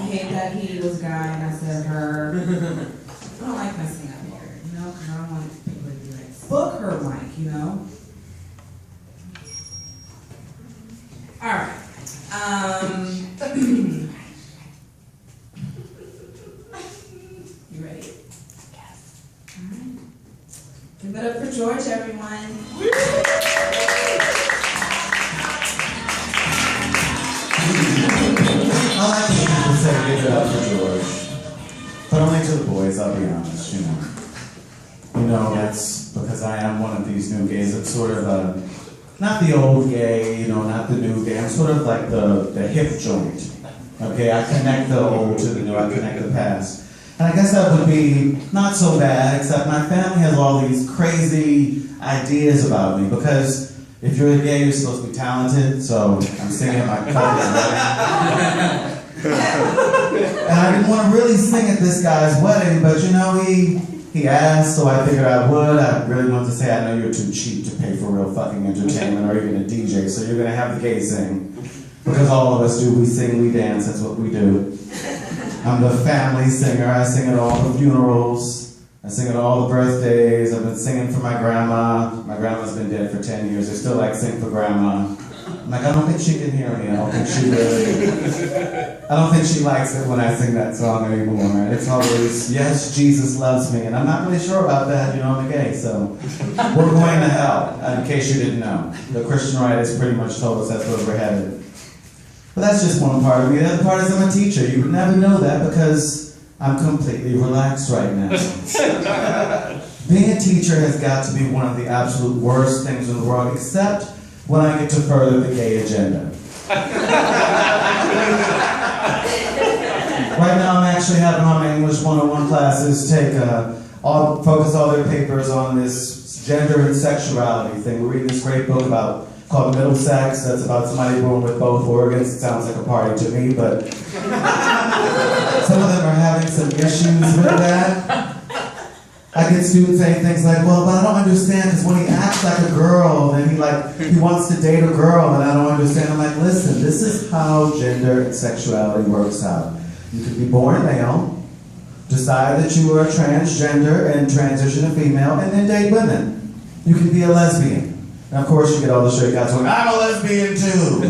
hate that he was a guy and I said her. I don't like messing up here, you know, because I don't want people to be like, fuck her, Mike, you know? All right. You ready? Yes. All right. Give it up for George, everyone. I like when people say give it up for George, but only to the boys, I'll be honest, you know. You know, that's because I am one of these new gays. I'm sort of not the old gay, you know, not the new gay. I'm sort of like the hip joint. Okay, I connect the old to the new, I connect the past. And I guess that would be not so bad, except my family has all these crazy ideas about me, because if you're a gay, you're supposed to be talented, so I'm singing at my cousin's wedding. And I didn't want to really sing at this guy's wedding, but you know, he asked, so I figured I would. I really wanted to say, I know you're too cheap to pay for real fucking entertainment or even a DJ, so you're going to have the gay sing. Because all of us do, we sing, we dance, that's what we do. I'm the family singer, I sing at all the funerals, I sing at all the birthdays, I've been singing for my grandma. My grandma's been dead for 10 years, I still like sing for grandma. I'm like, I don't think she can hear me, I don't think she likes it when I sing that song anymore. It's always, yes, Jesus loves me, and I'm not really sure about that, you know, I'm a gay, so. We're going to hell, in case you didn't know. The Christian right has pretty much told us that's where we're headed. But that's just one part of me. The other part is I'm a teacher. You would never know that because I'm completely relaxed right now. Being a teacher has got to be one of the absolute worst things in the world, except when I get to further the gay agenda. Right now I'm actually having all my English 101 classes focus all their papers on this gender and sexuality thing. We're reading this great book called Middle Sex, that's about somebody born with both organs. It sounds like a party to me, but some of them are having some issues with that. I get students saying things like, well, but I don't understand, because when he acts like a girl, then he wants to date a girl, and I don't understand. I'm like, listen, this is how gender and sexuality works out. You could be born male, decide that you are transgender and transition to female, and then date women. You can be a lesbian. And of course you get all the straight guys going, I'm a lesbian too!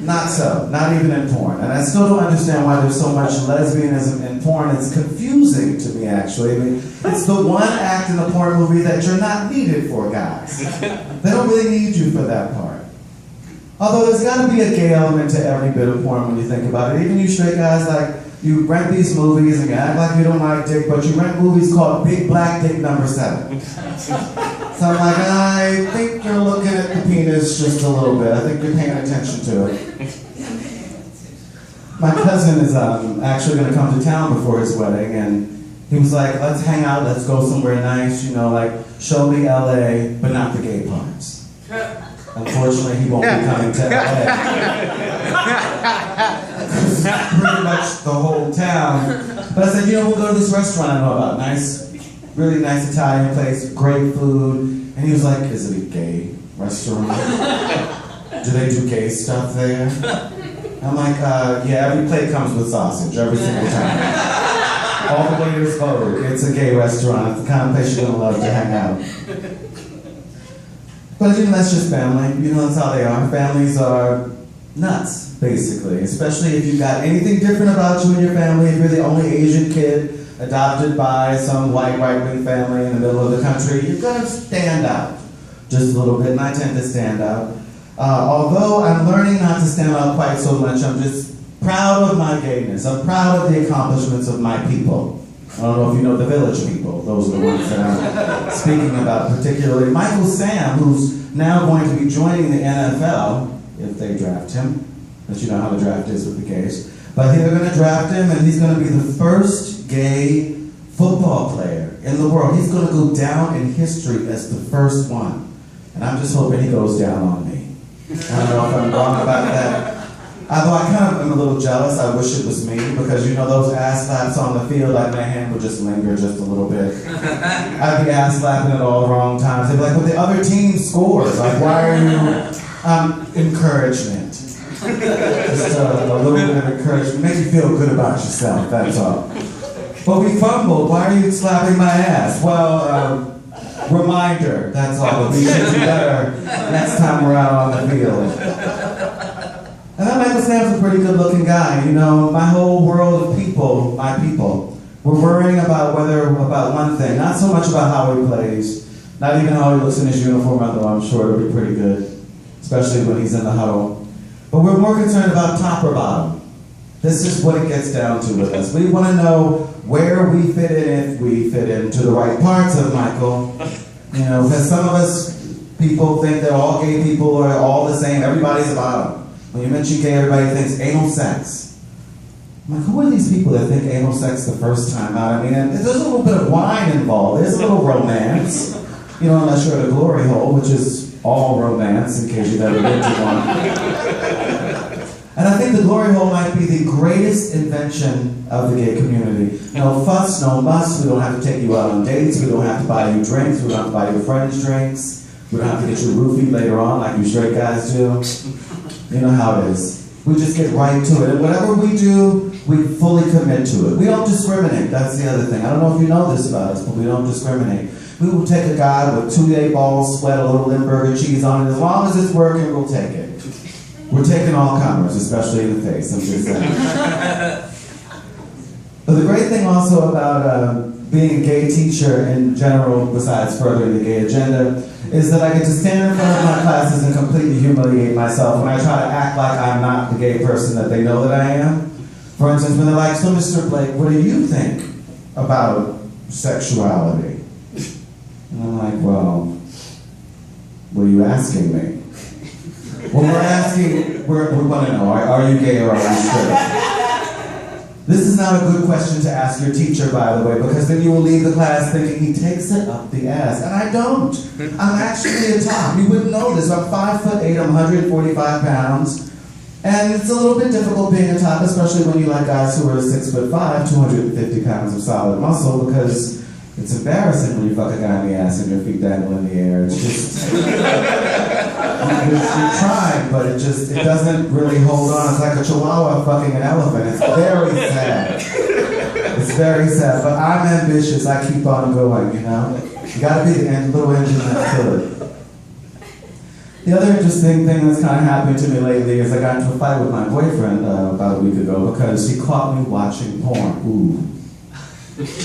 Not so, not even in porn. And I still don't understand why there's so much lesbianism in porn. It's confusing to me, actually. I mean, it's the one act in a porn movie that you're not needed for, guys. They don't really need you for that part. Although there's got to be a gay element to every bit of porn when you think about it. Even you straight guys, like, you rent these movies and you act like you don't like dick, but you rent movies called Big Black Dick Number 7. So I'm like, I think you're looking at the penis just a little bit. I think you're paying attention to it. My cousin is actually going to come to town before his wedding, and he was like, let's hang out, let's go somewhere nice, you know, like, show me LA, but not the gay parts. Unfortunately, he won't be coming to LA. Pretty much the whole town. But I said, you know, we'll go to this restaurant I know about. Nice, really nice Italian place, great food. And he was like, is it a gay restaurant? Do they do gay stuff there? I'm like, yeah, every plate comes with sausage, every single time. All the waiters vote. It's a gay restaurant. It's the kind of place you're going to love to hang out. But you know, that's just family. You know, that's how they are. Families are nuts, basically. Especially if you've got anything different about you and your family. If you're the only Asian kid adopted by some white right-wing family in the middle of the country, you're going to stand out just a little bit, and I tend to stand out. Although I'm learning not to stand out quite so much, I'm just proud of my gayness. I'm proud of the accomplishments of my people. I don't know if you know the Village People. Those are the ones that I'm speaking about particularly. Michael Sam, who's now going to be joining the NFL, if they draft him. But you know how the draft is with the gays. But they're going to draft him, and he's going to be the first gay football player in the world. He's going to go down in history as the first one. And I'm just hoping he goes down on me. I don't know if I'm wrong about that. Although I kind of am a little jealous, I wish it was me, because you know those ass slaps on the field, like my hand would just linger just a little bit. I'd be ass slapping at all the wrong times. They'd be like, but the other team scores. Like, why are you... encouragement. Just a little bit of encouragement. Make you feel good about yourself, that's all. But we fumbled. Why are you slapping my ass? Well, reminder, that's all. We should do better next time we're out on the field. And that Michael Sam's a pretty good looking guy. You know, my whole world of people, my people, we're worrying about one thing, not so much about how he plays, not even how he looks in his uniform, although I'm sure it'll be pretty good, especially when he's in the huddle. But we're more concerned about top or bottom. This is what it gets down to with us. We want to know where we fit in, if we fit into the right parts of Michael. You know, because some of us people think that all gay people are all the same, everybody's a bottom. When you mention gay, everybody thinks anal sex. I'm like, who are these people that think anal sex the first time out? I mean, there's a little bit of wine involved. There's a little romance. You know, unless you're at a glory hole, which is all romance, in case you've ever been to one. And I think the glory hole might be the greatest invention of the gay community. No fuss, no muss. We don't have to take you out on dates. We don't have to buy you drinks. We don't have to buy your friends drinks. We don't have to get you roofied later on like you straight guys do. You know how it is. We just get right to it. And whatever we do, we fully commit to it. We don't discriminate. That's the other thing. I don't know if you know this about us, but we don't discriminate. We will take a guy with 2 8 balls, sweat, a little Limburger cheese on it. As long as it's working, we'll take it. We're taking all comers, especially in the face, I'm just saying. But the great thing also about being a gay teacher in general, besides furthering the gay agenda, is that I get to stand in front of my classes and completely humiliate myself when I try to act like I'm not the gay person that they know that I am. For instance, when they're like, so Mr. Blake, what do you think about sexuality? And I'm like, well, what are you asking me? Well, we're asking, we want to know, are you gay or are you straight? This is not a good question to ask your teacher, by the way, because then you will leave the class thinking he takes it up the ass. And I don't. I'm actually a top. You wouldn't know this. I'm 5'8", I'm 145 pounds. And it's a little bit difficult being a top, especially when you like guys who are 6'5", 250 pounds of solid muscle, because it's embarrassing when you fuck a guy in the ass and your feet dangle in the air. It's just, you're trying, but it doesn't really hold on. It's like a chihuahua fucking an elephant. It's very sad. It's very sad, but I'm ambitious. I keep on going, you know? You gotta be the little engine that could. The other interesting thing that's kind of happened to me lately is I got into a fight with my boyfriend about a week ago because he caught me watching porn. Ooh.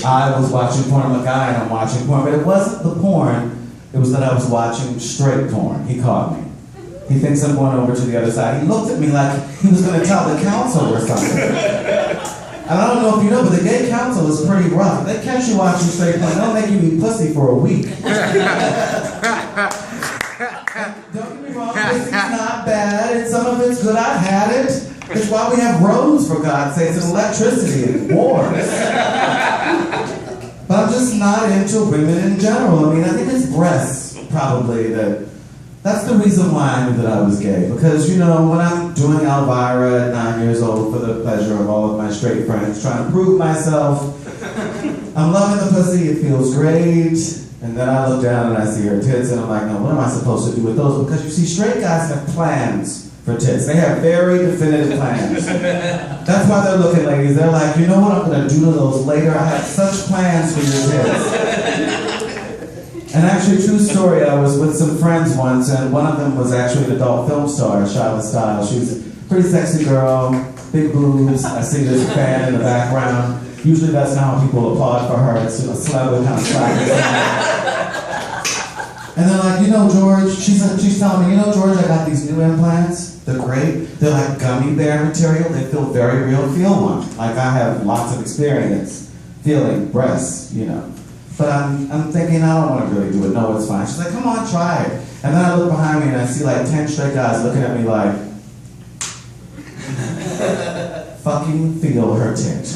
I was watching porn. I'm a guy and I'm watching porn, but it wasn't the porn. It was that I was watching straight porn. He caught me. He thinks I'm going over to the other side. He looked at me like he was going to tell the council or something. And I don't know if you know, but the gay council is pretty rough. They catch you watching straight porn. They'll make you eat pussy for a week. Don't get me wrong, this is not bad, and some of it's good. I've had it. It's why we have roads, for God's sakes, and electricity and wars. But I'm just not into women in general. I mean, I think it's breasts, probably, that's the reason why I knew that I was gay. Because, you know, when I'm doing Elvira at 9 years old for the pleasure of all of my straight friends, trying to prove myself, I'm loving the pussy, it feels great. And then I look down and I see her tits, and I'm like, no, what am I supposed to do with those? Because you see, straight guys have plans for tits. They have very definitive plans. That's why they're looking, ladies. They're like, you know what I'm going to do to those later? I have such plans for your tits. And actually, true story, I was with some friends once, and one of them was actually an adult film star, Charlotte Stiles. She was a pretty sexy girl, big boobs. I see there's a fan in the background. Usually that's not how people applaud for her. It's a celeb kind of swagger. And they're like, you know, George, she's telling me, you know, George, I got these new implants. They're great. They're like gummy bear material. They feel very real. Feel one. Like I have lots of experience feeling breasts, you know. But I'm thinking, I don't want to really do it. No, it's fine. She's like, come on, try it. And then I look behind me and I see like 10 straight guys looking at me like, fucking feel her tit.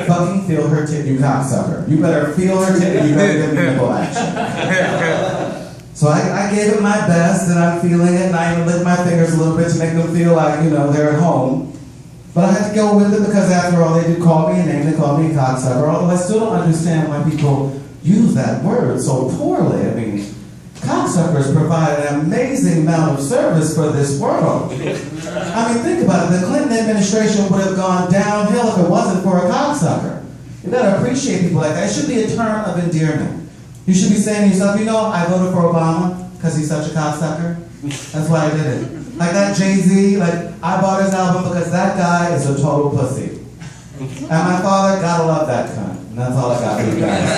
Fucking feel her tit, you cocksucker. You better feel her tit and you better give me nipple action. So I gave it my best and I'm feeling it and I even lift my fingers a little bit to make them feel like, you know, they're at home. But I had to go with it because after all, they did call me a name, they called me a cocksucker, although I still don't understand why people use that word so poorly. I mean, cocksuckers provide an amazing amount of service for this world. I mean, think about it. The Clinton administration would have gone downhill if it wasn't for a cocksucker. You gotta appreciate people like that. It should be a term of endearment. You should be saying to yourself, you know, I voted for Obama because he's such a cocksucker. That's why I did it. Like that Jay-Z, like, I bought his album because that guy is a total pussy. And my father, gotta love that cunt. And that's all I got for you guys.